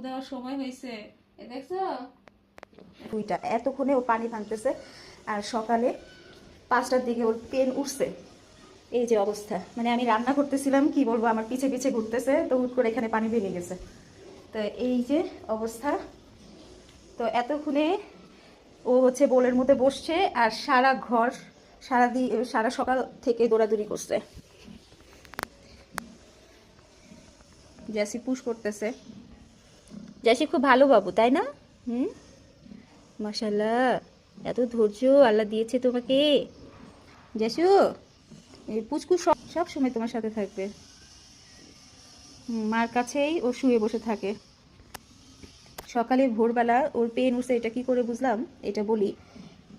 দেওয়ার সময় হয়েছে, দেখছো দুইটা এতক্ষণে ও পানি ভাঙতেছে। আর সকালে 5টার দিকে ওর পেন উঠছে। এই যে অবস্থা, মানে আমি রান্না করতেছিলাম, কি বলবো, আমার পিছে পিছে ঘুরতেছে, তো হুট করে এখানে পানি ভেঙে গেছে। তো এই যে অবস্থা। তো এতক্ষণে ও হচ্ছে বোলের মধ্যে বসছে আর সারা ঘর সারা সকাল থেকে দৌড়াদৌড়ি করছে। জ্যাসি পুশ করতেছে। জ্যাসি খুব ভালো বাবু, তাই না? হুম, মাশাল্লাহ, এত ধৈর্য আল্লাহ দিয়েছে তোমাকে। জ্যাসু, এই পুচকু সব সব সময় তোমার সাথে থাকবে। মার কাছেই ও শুয়ে বসে থাকে। সকালে ভোরবেলা ওর পেন উঠছে, এটা কি করে বুঝলাম এটা বলি।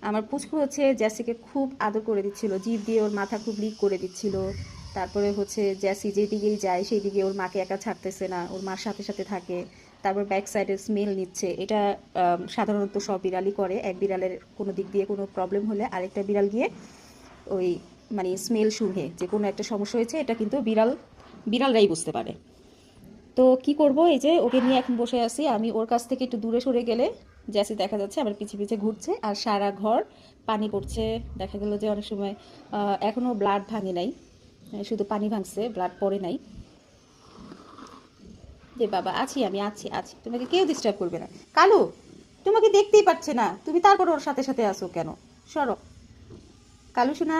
আমার পুচকু হচ্ছে জ্যাসিকে খুব আদর করে দিচ্ছিল, জিভ দিয়ে ওর মাথা খুব লিক করে দিচ্ছিল। তারপরে হচ্ছে জ্যাসি যেদিকেই যায় সেই দিকে ওর মাকে একা ছাড়তেছে না, ওর মার সাথে সাথে থাকে। তারপর ব্যাক সাইডে স্মেল নিচ্ছে, এটা সাধারণত সব বিড়ালই করে। এক বিড়ালের কোনো দিক দিয়ে কোনো প্রবলেম হলে আরেকটা বিড়াল গিয়ে ওই মানে স্মেল শুঁঘে যে কোনো একটা সমস্যা হয়েছে, এটা কিন্তু বিড়ালরাই বুঝতে পারে। তো কি করব, এই যে ওকে নিয়ে এখন বসে আছি আমি। ওর কাছ থেকে একটু দূরে সরে গেলে জ্যাসি দেখা যাচ্ছে আমার পিছে পিছে ঘুরছে আর সারা ঘর পানি পড়ছে। দেখা গেল যে অনেক সময় এখনো ব্লাড ভাঙে নাই, শুধু পানি ভাঙছে, ব্লাড পড়ে নাই। যে বাবা আছি, আমি আছি আছি, তোমাকে কেউ ডিস্টার্ব করবে না। কালু, তোমাকে দেখতেই পাচ্ছে না, তুমি তারপর ওর সাথে সাথে আসো কেন? সরো কালু শোনা।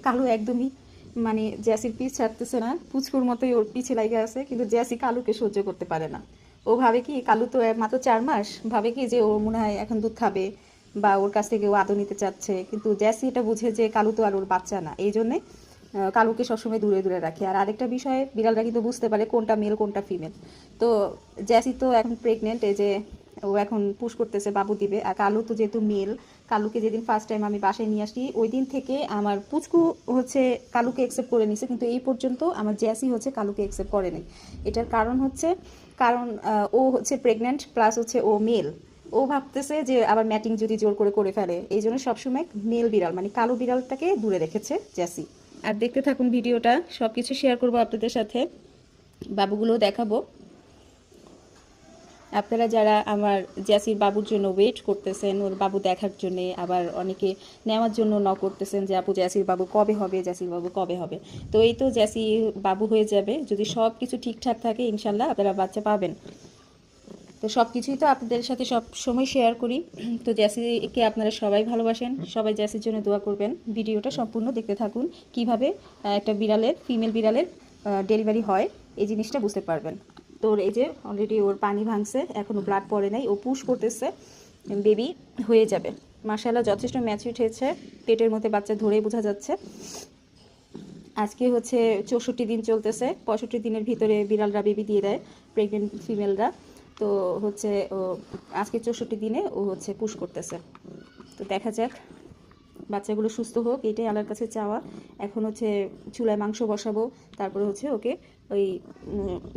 কালু একদমই মানে জ্যাসির পিছ ছাড়তেছে না, পুচকুর মতোই ওর পিছে লাগে আছে, কিন্তু জ্যাসি কালুকে সহ্য করতে পারে না। ও ভাবে কি, কালু তো মাত্র 4 মাস, ভাবে কি যে ও মনে হয় এখন দুধ খাবে বা ওর কাছ থেকে ও আদর নিতে চাচ্ছে, কিন্তু জ্যাসি এটা বুঝে যে কালু তো আর ওর বাচ্চা না, এই জন্যে কালুকে সবসময় দূরে দূরে রাখে। আর আরেকটা বিষয়, বিড়ালরা কিন্তু বুঝতে পারে কোনটা মেল কোনটা ফিমেল। তো জ্যাসি তো এখন প্রেগনেন্ট, এই যে ও এখন পুশ করতেছে বাবু দিবে। আর কালু তো যেহেতু মেল, কালুকে যেদিন ফার্স্ট টাইম আমি বাসায় নিয়ে আসি ওই দিন থেকে আমার পুচকু হচ্ছে কালুকে অ্যাকসেপ্ট করে নিছে, কিন্তু এই পর্যন্ত আমার জ্যাসি হচ্ছে কালুকে অ্যাকসেপ্ট করে নাই। এটার কারণ হচ্ছে, কারণ ও হচ্ছে প্রেগনেন্ট, প্লাস হচ্ছে ও মেল। ও ভাবতেছে যে আবার ম্যাটিং যদি জোর করে করে ফেলে, এই জন্য সবসময় মেল বিড়াল মানে কালো বিড়ালটাকে দূরে রেখেছে জ্যাসি। আর দেখতে থাকুন ভিডিওটা, সব কিছু শেয়ার করবো আপনাদের সাথে, বাবুগুলো দেখাবো। আপনারা যারা আমার জ্যাসির বাবুর জন্য ওয়েট করতেছেন, ওর বাবু দেখার জন্য, আবার অনেকে নেওয়ার জন্য করতেছেন যে আপু জ্যাসির বাবু কবে হবে, জ্যাসির বাবু কবে হবে। তো এই তো জ্যাসি বাবু হয়ে যাবে, যদি সব কিছু ঠিকঠাক থাকে ইনশাল্লাহ আপনারা বাচ্চা পাবেন। তো সব কিছুই তো আপনাদের সাথে সব সময় শেয়ার করি। তো জ্যাসিকে আপনারা সবাই ভালোবাসেন, সবাই জ্যাসির জন্য দোয়া করবেন। ভিডিওটা সম্পূর্ণ দেখতে থাকুন, কিভাবে একটা বিড়ালের, ফিমেল বিড়ালের ডেলিভারি হয় এই জিনিসটা বুঝতে পারবেন। তো এই যে অলরেডি ওর পানি ভাঙছে, এখনও ব্লাড পড়ে নাই, ও পুশ করতেছে, বেবি হয়ে যাবে। মাশাআল্লাহ যথেষ্ট ম্যাচিউর হয়েছে, পেটের মধ্যে বাচ্চা ধরেই বোঝা যাচ্ছে। আজকে হচ্ছে 64 দিন চলতেছে, 65 দিনের ভিতরে বিড়ালরা বেবি দিয়ে দেয়, প্রেগনেন্ট ফিমেলরা। তো হচ্ছে ও আজকে 64 দিনে ও হচ্ছে পুশ করতেছে। তো দেখা যাক, বাচ্চাগুলো সুস্থ হোক, এটাই আল্লাহর কাছে চাওয়া। এখন হচ্ছে চুলায় মাংস বসাবো, তারপরে হচ্ছে ওকে ওই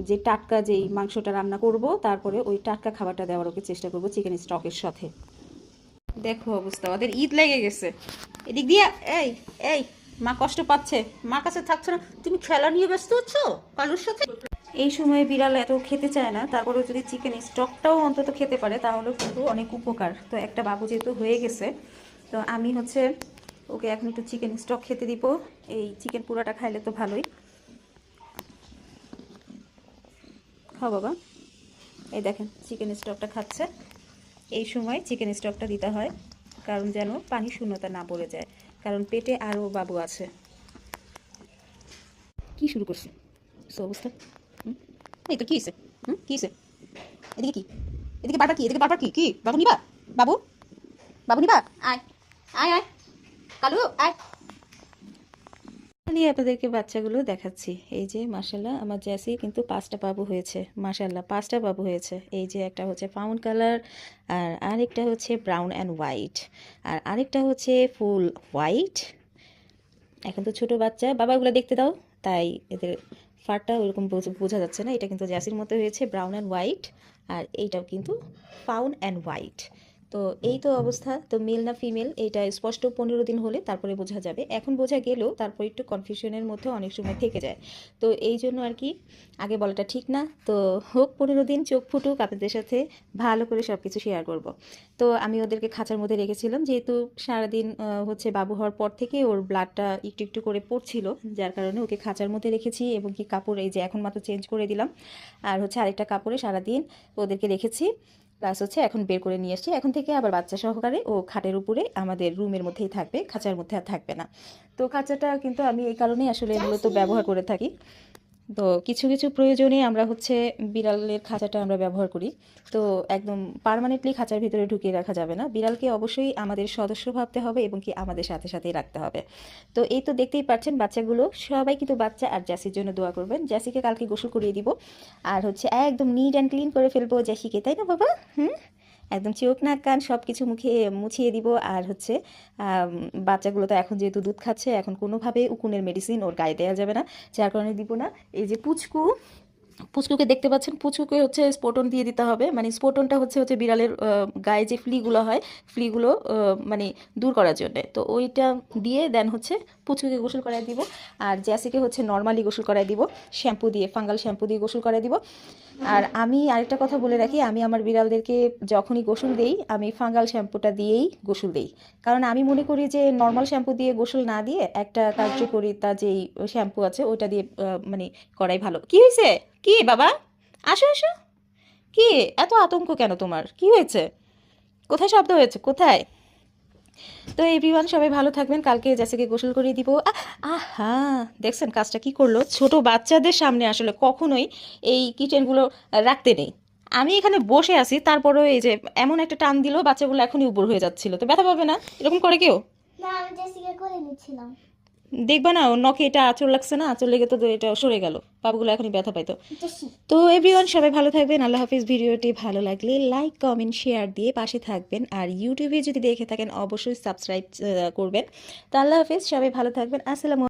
যে টাটকা যেই মাংসটা রান্না করব, তারপরে ওই টাটকা খাবারটা দেওয়ার ওকে চেষ্টা করব চিকেন স্টকের সাথে। দেখো অবস্থা, ওদের ঈদ লেগে গেছে এদিক দিয়ে। এই এই, মা কষ্ট পাচ্ছে, মার কাছে থাকছে না, তুমি খেলা নিয়ে ব্যস্ত হচ্ছ কালুর সাথে। এই সময় বিড়াল এত খেতে চায় না, তারপরেও যদি চিকেন স্টকটাও অন্তত খেতে পারে তাহলে কিন্তু অনেক উপকার। তো একটা বাবু যেহেতু হয়ে গেছে, তো আমি হচ্ছে ওকে এখন একটু চিকেন স্টক খেতে দিব। এই চিকেন পুরাটা খাইলে তো ভালোই। খাও বাবা, এই দেখেন চিকেন স্টকটা খাচ্ছে। এই সময় চিকেন স্টকটা দিতে হয়, কারণ যেন পানি শূন্যতা না পড়ে যায়, কারণ পেটে আরও বাবু আছে। কি শুরু করছে অবস্থা? এই তো কি হয়েছে? কি হয়েছে? এদিকে কি, এদিকে বারবার কি, এদিকে বারবার কি, কি বাবু নিবা, বাবু, বাবু নিবা, আয় আয় আয় কালু আয়। নিয়ে আপনাদেরকে বাচ্চাগুলো দেখাচ্ছি। এই যে মাশাল্লাহ আমার জ্যাসি কিন্তু 5টা বাবু হয়েছে, মাশাল্লাহ 5টা বাবু হয়েছে। এই যে একটা হচ্ছে ফাউন কালার, আর আরেকটা হচ্ছে ব্রাউন অ্যান্ড হোয়াইট, আর আরেকটা হচ্ছে ফুল হোয়াইট। এখন তো ছোট বাচ্চা, বাবা ওগুলো দেখতে দাও, তাই এদের ফারটা ওইরকম বোঝা যাচ্ছে না। এটা কিন্তু জ্যাসির মতো হয়েছে ব্রাউন অ্যান্ড হোয়াইট, আর এইটাও কিন্তু ফাউন অ্যান্ড হোয়াইট। তো এই তো অবস্থা। তো মেল না ফিমেল এটা স্পষ্ট 15 দিন হলে তারপরে বোঝা যাবে। এখন বোঝা গেলেও তারপর একটু কনফিউশনের মধ্যে অনেক সময় থেকে যায়। তো এই জন্য আর কি আগে বলাটা ঠিক না। তো হোক 15 দিন, চোখ ফুটুক, আপনাদের সাথে ভালো করে সব কিছু শেয়ার করব। তো আমি ওদেরকে খাঁচার মধ্যে রেখেছিলাম, যেহেতু সারাদিন হচ্ছে বাবু হওয়ার পর থেকে ওর ব্লাডটা একটু একটু করে পড়ছিল, যার কারণে ওকে খাঁচার মধ্যে রেখেছি। এবং কি কাপড় এই যে এখন মাত্র চেঞ্জ করে দিলাম, আর হচ্ছে আরেকটা কাপড়ে সারাদিন ওদেরকে রেখেছি। প্লাস হচ্ছে এখন বের করে নিয়ে এসেছি। এখন থেকে আবার বাচ্চা সহকারে ও খাটের উপরে আমাদের রুমের মধ্যেই থাকবে, খাঁচার মধ্যে আর থাকবে না। তো খাঁচাটা কিন্তু আমি এই কারণেই আসলে মূলত ব্যবহার করে থাকি। তো কিছু কিছু প্রয়োজনে আমরা হচ্ছে বিড়ালের খাঁচাটা আমরা ব্যবহার করি। তো একদম পার্মানেন্টলি খাঁচার ভিতরে ঢুকিয়ে রাখা যাবে না, বিড়ালকে অবশ্যই আমাদের সদস্য ভাবতে হবে এবং কি আমাদের সাথে সাথেই রাখতে হবে। তো এই তো দেখতেই পাচ্ছেন বাচ্চাগুলো সবাই কিন্তু বাচ্চা, আর জ্যাসির জন্য দোয়া করবেন। জ্যাসিকে কালকে গোসল করিয়ে দিব, আর হচ্ছে একদম নিট অ্যান্ড ক্লিন করে ফেলবো জ্যাসিকে, তাই না বাবা? হুম, একদম চোখ নাক কান সব কিছু মুখে মুছিয়ে দিব। আর হচ্ছে বাচ্চাগুলো তো এখন যেহেতু দুধ খাচ্ছে, এখন কোনোভাবে উকুনের মেডিসিন ওর গায়ে দেওয়া যাবে না, যার কারণে দিব না। এই যে পুচকুকে দেখতে পাচ্ছেন, পুচকুকে হচ্ছে স্পোটন দিয়ে দিতে হবে। মানে স্পোটনটা হচ্ছে হচ্ছে বিড়ালের গায়ে যে ফ্লিগুলো হয়, ফ্লিগুলো মানে দূর করার জন্য। তো ওইটা দিয়ে দেন হচ্ছে পুচকুকে গোসল করায় দিব। আর জ্যাসিকে হচ্ছে নর্মালি গোসল করায় দিব, শ্যাম্পু দিয়ে, ফাঙ্গাল শ্যাম্পু দিয়ে গোসল করায় দিব। আর আমি আরেকটা কথা বলে রাখি, আমি আমার বিড়ালদেরকে যখনই গোসল দেই আমি ফাঙ্গাল শ্যাম্পুটা দিয়েই গোসল দেই। কারণ আমি মনে করি যে নর্মাল শ্যাম্পু দিয়ে গোসল না দিয়ে একটা কার্যকারিতা যেই শ্যাম্পু আছে ওইটা দিয়ে মানে করাই ভালো। কি হয়েছে? কি বাবা? আসো আসো। কি এত আতঙ্ক কেন তোমার? কি হয়েছে? কোথায় শব্দ হয়েছে? কোথায়? তো এভরিওয়ান সবাই ভালো থাকবেন। কালকে জেসিকে গোসল করিয়ে দিব। আহা, দেখছেন কাজটা কি করলো? ছোট বাচ্চাদের সামনে আসলে কখনোই এই কিচেনগুলো রাখতে নেই। আমি এখানে বসে আছি, তারপরেও এই যে এমন একটা টান দিল, বাচ্চাগুলো এখনই উপর হয়ে যাচ্ছিল। তো ব্যথা পাবে না? এরকম করে কেউ? না, আমি জেসিকা করে নিচ্ছিলাম। দেখবা না ওর নখে এটা আঁচড় লাগছে না? আঁচড় লেগে তো এটা সরে গেল, পাগুলো এখনই ব্যথা পাইতো। জেসি তো এভরিওয়ান সবাই ভালো থাকবেন। আল্লাহ হাফিজ। ভিডিওটি ভালো লাগলে লাইক কমেন্ট শেয়ার দিয়ে পাশে থাকবেন। আর ইউটিউবে যদি দেখে থাকেন অবশ্যই সাবস্ক্রাইব করবেন। তো আল্লাহ হাফিজ, সবাই ভালো থাকবেন। আসসালামু